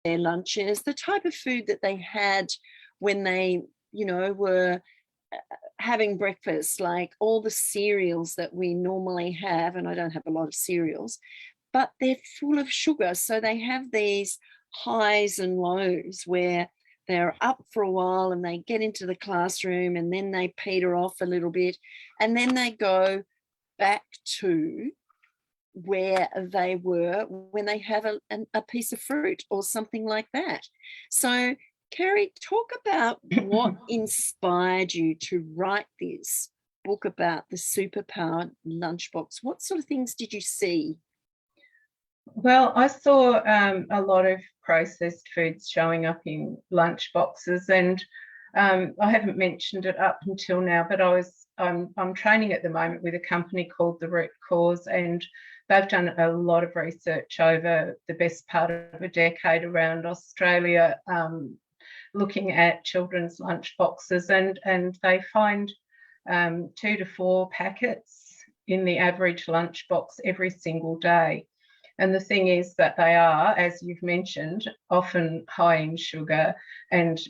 their lunches, the type of food that they had when they, were having breakfast, like all the cereals that we normally have, and I don't have a lot of cereals, but they're full of sugar. So they have these highs and lows where they're up for a while and they get into the classroom and then they peter off a little bit and then they go back to where they were when they have a piece of fruit or something like that. So, Kerry, talk about what inspired you to write this book about the superpowered lunchbox. What sort of things did you see? Well, I saw a lot of processed foods showing up in lunchboxes, and I haven't mentioned it up until now, but I'm training at the moment with a company called The Root Cause, and they've done a lot of research over the best part of a decade around Australia, looking at children's lunchboxes, and they find 2 to 4 packets in the average lunchbox every single day. And the thing is that they are, as you've mentioned, often high in sugar and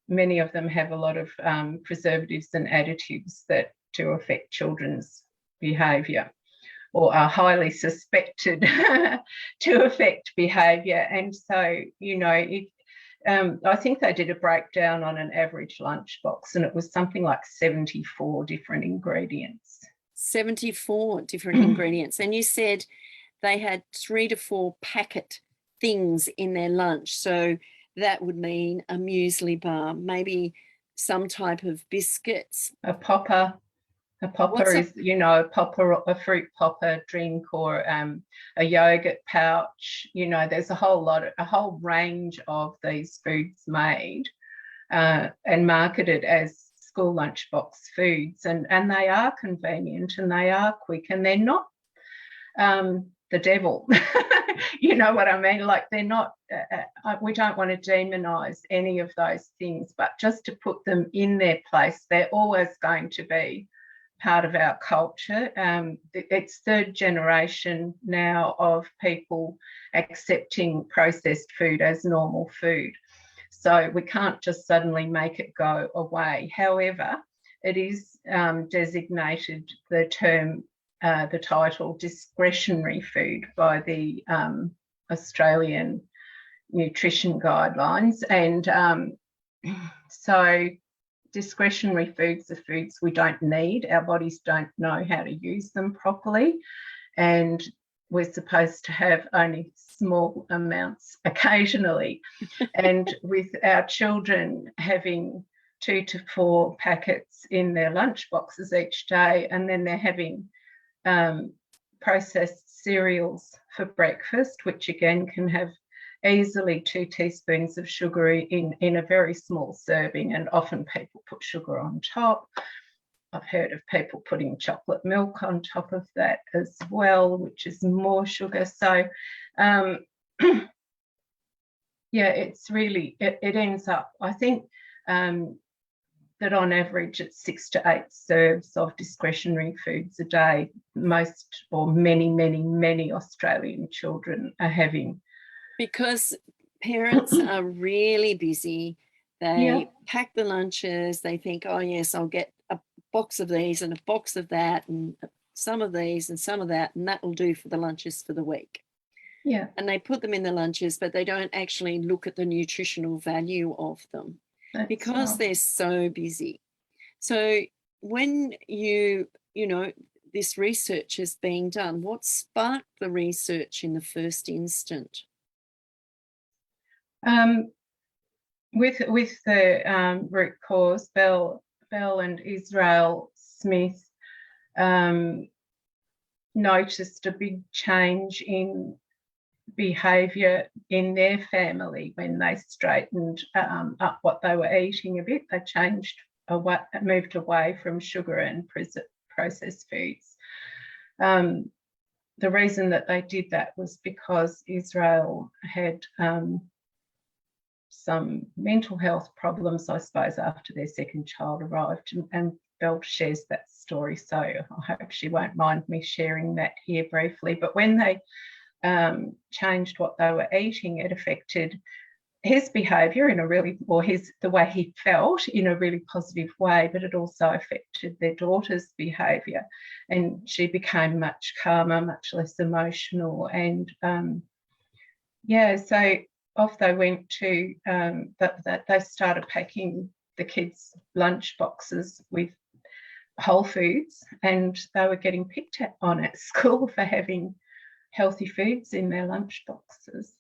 many of them have a lot of preservatives and additives that do affect children's behaviour, or are highly suspected to affect behaviour. And so, I think they did a breakdown on an average lunchbox, and it was something like 74 different ingredients. 74 different ingredients. And you said they had 3 to 4 packet things in their lunch. So that would mean a muesli bar, maybe some type of biscuits. A popper. A popper is, a fruit popper drink, or a yogurt pouch. There's a whole range of these foods made and marketed as school lunchbox foods, and they are convenient and they are quick, and they're not the devil. You know what I mean? Like, they're not, we don't want to demonize any of those things, but just to put them in their place. They're always going to be part of our culture. It's third generation now of people accepting processed food as normal food. So we can't just suddenly make it go away. However, it is designated the title discretionary food by the Australian nutrition guidelines. And so discretionary foods are foods we don't need. Our bodies don't know how to use them properly, and we're supposed to have only small amounts occasionally. And with our children having 2 to 4 packets in their lunch boxes each day, and then they're having processed cereals for breakfast, which again can have easily 2 teaspoons of sugar in a very small serving, and often people put sugar on top. I've heard of people putting chocolate milk on top of that as well, which is more sugar. So yeah, it's really, it ends up, I think that on average it's 6 to 8 serves of discretionary foods a day. Most, or many Australian children are having. Because parents are really busy. They pack the lunches. They think, oh, yes, I'll get a box of these and a box of that and some of these and some of that, and that will do for the lunches for the week. Yeah. And they put them in the lunches, but they don't actually look at the nutritional value of them. That's because right. They're so busy. So when this research is being done, what sparked the research in the first instant? With the root cause, Bell and Israel Smith noticed a big change in behaviour in their family when they straightened up what they were eating a bit. They moved away from sugar and processed foods. The reason that they did that was because Israel had some mental health problems, I suppose, after their second child arrived, and Belle shares that story, so I hope she won't mind me sharing that here briefly. But when they changed what they were eating, it affected his behaviour in a really, or the way he felt in a really positive way, but it also affected their daughter's behaviour, and she became much calmer, much less emotional, and so off they went to that they started packing the kids' lunch boxes with whole foods, and they were getting picked on at school for having healthy foods in their lunch boxes.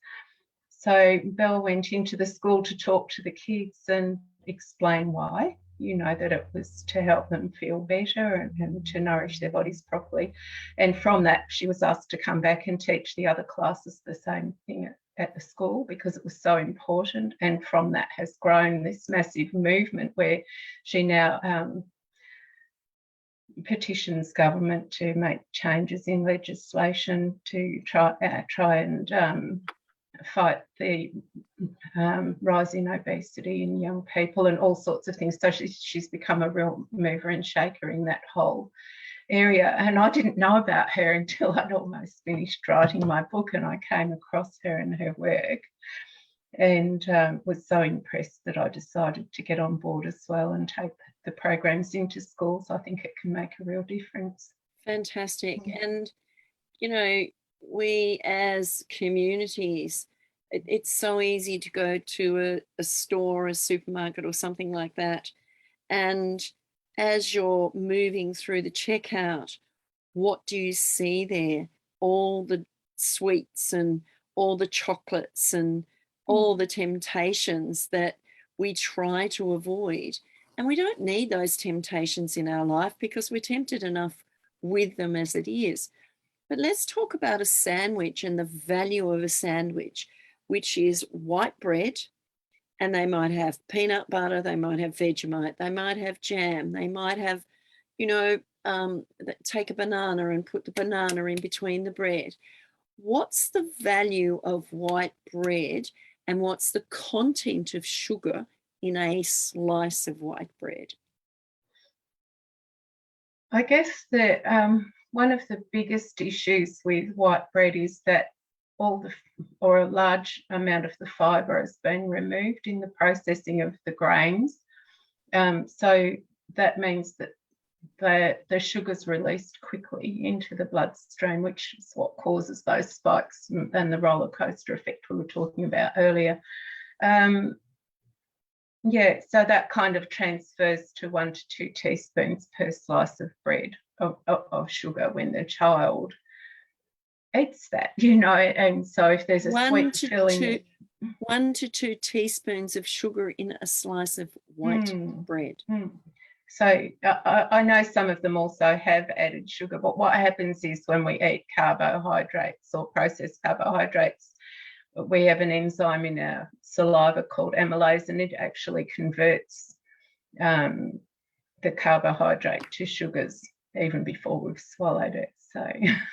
So Belle went into the school to talk to the kids and explain why, that it was to help them feel better and to nourish their bodies properly. And from that, she was asked to come back and teach the other classes the same thing at the school, because it was so important. And from that has grown this massive movement where she now petitions government to make changes in legislation to try and fight the rise in obesity in young people and all sorts of things. So she's become a real mover and shaker in that whole area. And I didn't know about her until I'd almost finished writing my book, and I came across her and her work, and was so impressed that I decided to get on board as well and take the programs into schools. I think it can make a real difference. Fantastic. And we as communities, it's so easy to go to a store, a supermarket or something like that, and as you're moving through the checkout, what do you see there? All the sweets and all the chocolates and all the temptations that we try to avoid. And we don't need those temptations in our life because we're tempted enough with them as it is. But let's talk about a sandwich and the value of a sandwich, which is white bread, and they might have peanut butter, they might have Vegemite, they might have jam, they might have, take a banana and put the banana in between the bread. What's the value of white bread, and what's the content of sugar in a slice of white bread? I guess that one of the biggest issues with white bread is that a large amount of the fibre has been removed in the processing of the grains. So that means that the sugar's released quickly into the bloodstream, which is what causes those spikes and the roller coaster effect we were talking about earlier. So that kind of transfers to 1 to 2 teaspoons per slice of bread of sugar when the child eats that, and so if there's a sweet filling, 1 to 2 teaspoons of sugar in a slice of white bread. So I know some of them also have added sugar, but what happens is when we eat carbohydrates or processed carbohydrates, we have an enzyme in our saliva called amylase, and it actually converts the carbohydrate to sugars even before we've swallowed it. So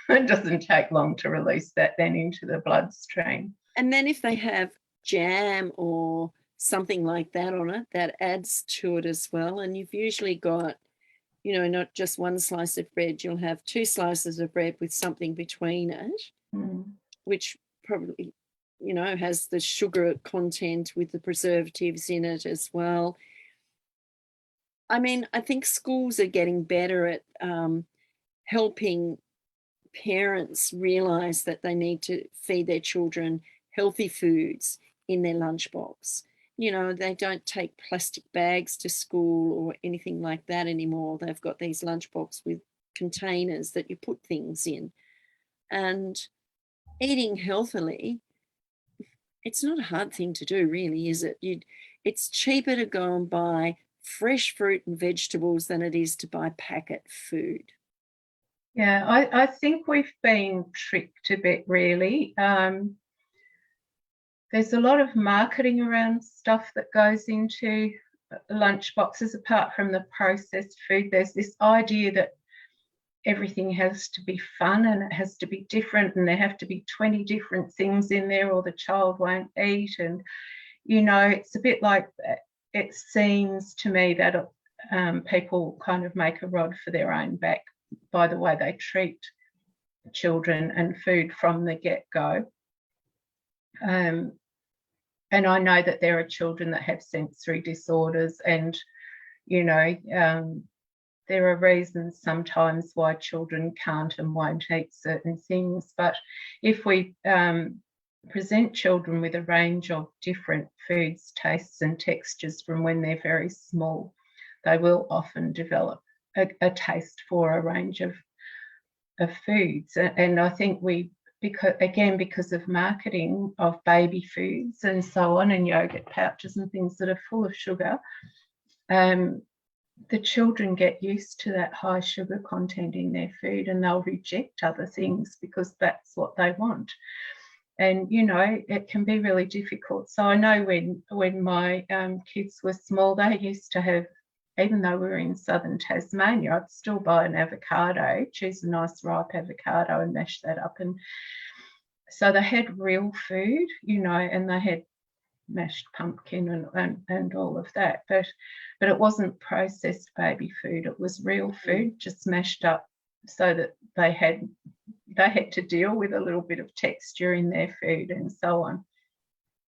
it doesn't take long to release that then into the bloodstream. And then if they have jam or something like that on it, that adds to it as well. And you've usually got, not just one slice of bread, you'll have 2 slices of bread with something between it, which probably, has the sugar content with the preservatives in it as well. I mean, I think schools are getting better at helping parents realise that they need to feed their children healthy foods in their lunchbox. They don't take plastic bags to school or anything like that anymore. They've got these lunchbox with containers that you put things in. And eating healthily, it's not a hard thing to do, really, is it? It's cheaper to go and buy fresh fruit and vegetables than it is to buy packet food. Yeah, I think we've been tricked a bit, really. There's a lot of marketing around stuff that goes into lunch boxes apart from the processed food. There's this idea that everything has to be fun and it has to be different and there have to be 20 different things in there or the child won't eat. And, it's a bit like that. It seems to me that people kind of make a rod for their own back by the way they treat children and food from the get-go. And I know that there are children that have sensory disorders, and, you know, there are reasons sometimes why children can't and won't eat certain things. But if we present children with a range of different foods, tastes and textures from when they're very small, they will often develop a taste for a range of foods. And I think because of marketing of baby foods and so on, and yogurt pouches and things that are full of sugar, the children get used to that high sugar content in their food, and they'll reject other things because that's what they want. And, you know, it can be really difficult. So I know when my kids were small, they used to have, even though we were in southern Tasmania, I'd still buy an avocado, choose a nice ripe avocado and mash that up. And so they had real food, you know, and they had mashed pumpkin and all of that. But it wasn't processed baby food. It was real food, just mashed up so that they had to deal with a little bit of texture in their food and so on.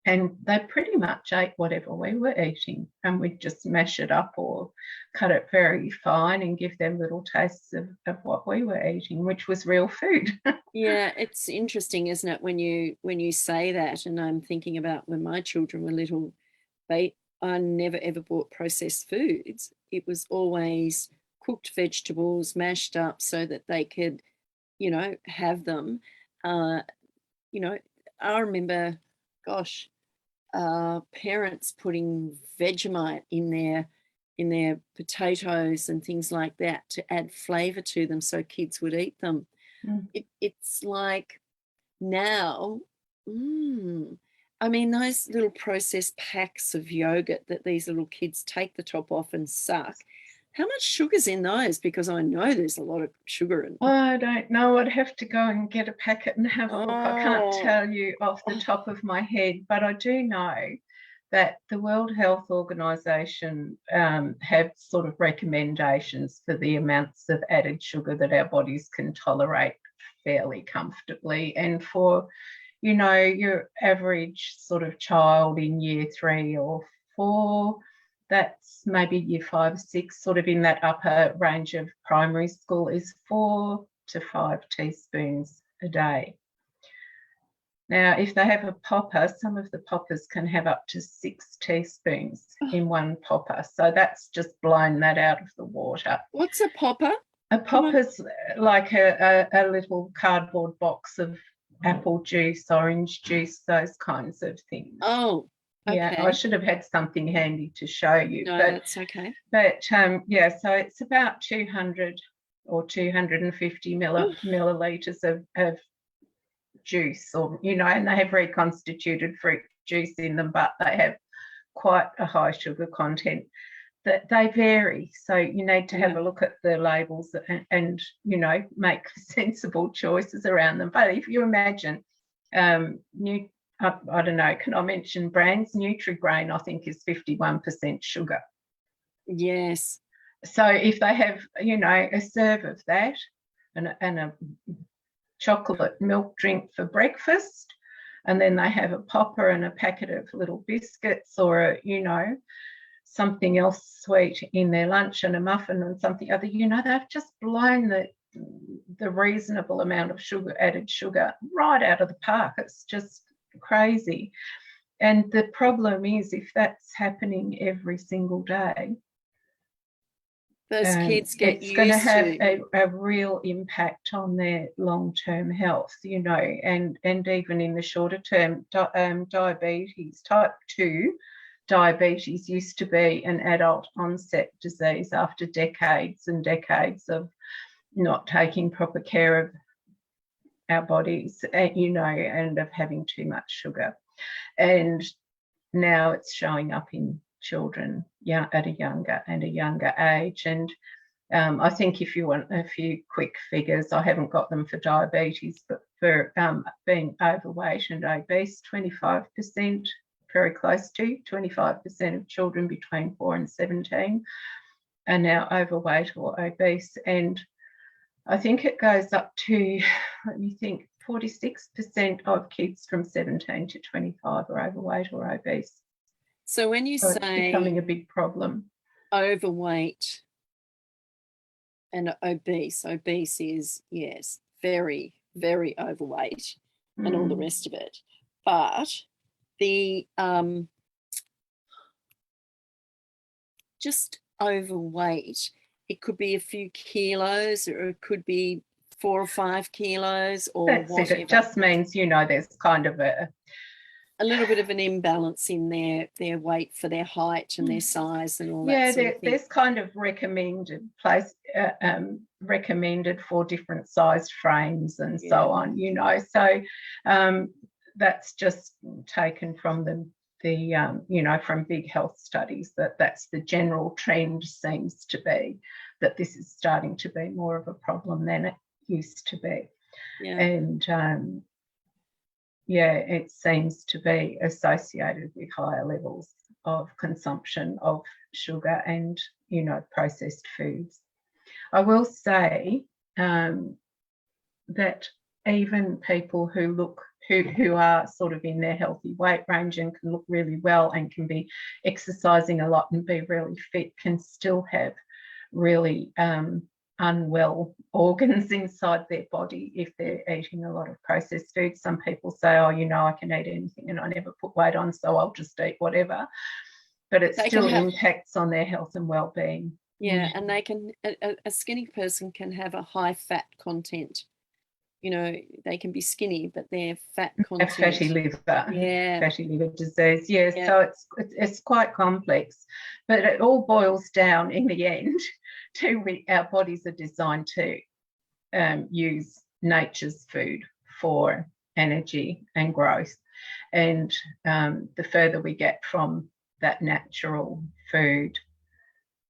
And they pretty much ate whatever we were eating, and we'd just mash it up or cut it very fine and give them little tastes of what we were eating, which was real food. Yeah, it's interesting, isn't it, when you say that? And I'm thinking about when my children were little, I never ever bought processed foods. It was always cooked vegetables, mashed up so that they could, you know, have them. You know, I remember, gosh, parents putting Vegemite in their potatoes and things like that to add flavour to them so kids would eat them. It's like now, I mean, those little processed packs of yogurt that these little kids take the top off and suck. How much sugar's in those? Because I know there's a lot of sugar in them. I don't know. I'd have to go and get a packet and have a look. I can't tell you off the top of my head, but I do know that the World Health Organization have sort of recommendations for the amounts of added sugar that our bodies can tolerate fairly comfortably. And for, you know, your average sort of child in year 3 or 4, that's maybe year 5, 6, sort of in that upper range of primary school, is 4 to 5 teaspoons a day. Now, if they have a popper, some of the poppers can have up to 6 teaspoons in one popper. So that's just blown that out of the water. What's a popper? A popper's like a little cardboard box of apple juice, orange juice, those kinds of things. Oh, okay. Yeah, I should have had something handy to show you. No, that's okay. But yeah, so it's about 200 or 250 millilitres of juice, or, you know, and they have reconstituted fruit juice in them, but they have quite a high sugar content. That they vary, so you need to have a look at the labels and you know, make sensible choices around them. But if you imagine, I don't know, can I mention brands? Nutri-Grain, I think, is 51% sugar. Yes. So if they have, you know, a serve of that and a chocolate milk drink for breakfast, and then they have a popper and a packet of little biscuits, or you know, something else sweet in their lunch, and a muffin and something other, you know, they've just blown the reasonable amount of added sugar right out of the park. It's just crazy. And the problem is, if that's happening every single day, those kids get it's going to have a real impact on their long-term health, you know, and even in the shorter term. Diabetes, type 2 diabetes used to be an adult onset disease after decades and decades of not taking proper care of our bodies, you know, and of having too much sugar. And now it's showing up in children at a younger age. And I think if you want a few quick figures, I haven't got them for diabetes, but for being overweight and obese, 25%, very close to 25% of children between 4 and 17 are now overweight or obese. And I think it goes up to, let me think, 46% of kids from 17 to 25 are overweight or obese. So when you So say it's becoming a big problem. Overweight and obese is, yes, very, very overweight and all the rest of it. But the just overweight, it could be a few kilos, or it could be 4 or 5 kilos, or That's whatever. it. It just means, you know, there's kind of a little bit of an imbalance in their weight for their height and their size and all that sort of thing. There's kind of recommended for different sized frames and so on, you know. So that's just taken from the you know, from big health studies, that's the general trend seems to be, that this is starting to be more of a problem than it used to be. Yeah. And it seems to be associated with higher levels of consumption of sugar and, you know, processed foods. I will say that even people who are sort of in their healthy weight range and can look really well and can be exercising a lot and be really fit can still have really unwell organs inside their body if they're eating a lot of processed food. Some people say, oh, you know, I can eat anything and I never put weight on, so I'll just eat whatever. But it still impacts on their health and well-being. Yeah, and they can, a skinny person can have a high fat content. You know, they can be skinny, but their fat content. Fatty liver disease. Yeah. So it's quite complex, but it all boils down in the end to our bodies are designed to use nature's food for energy and growth, and the further we get from that natural food,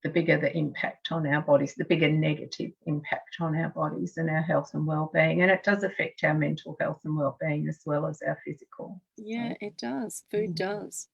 the bigger the impact on our bodies, the bigger negative impact on our bodies and our health and well-being. And it does affect our mental health and well-being as well as our physical. Yeah, it does. Food does.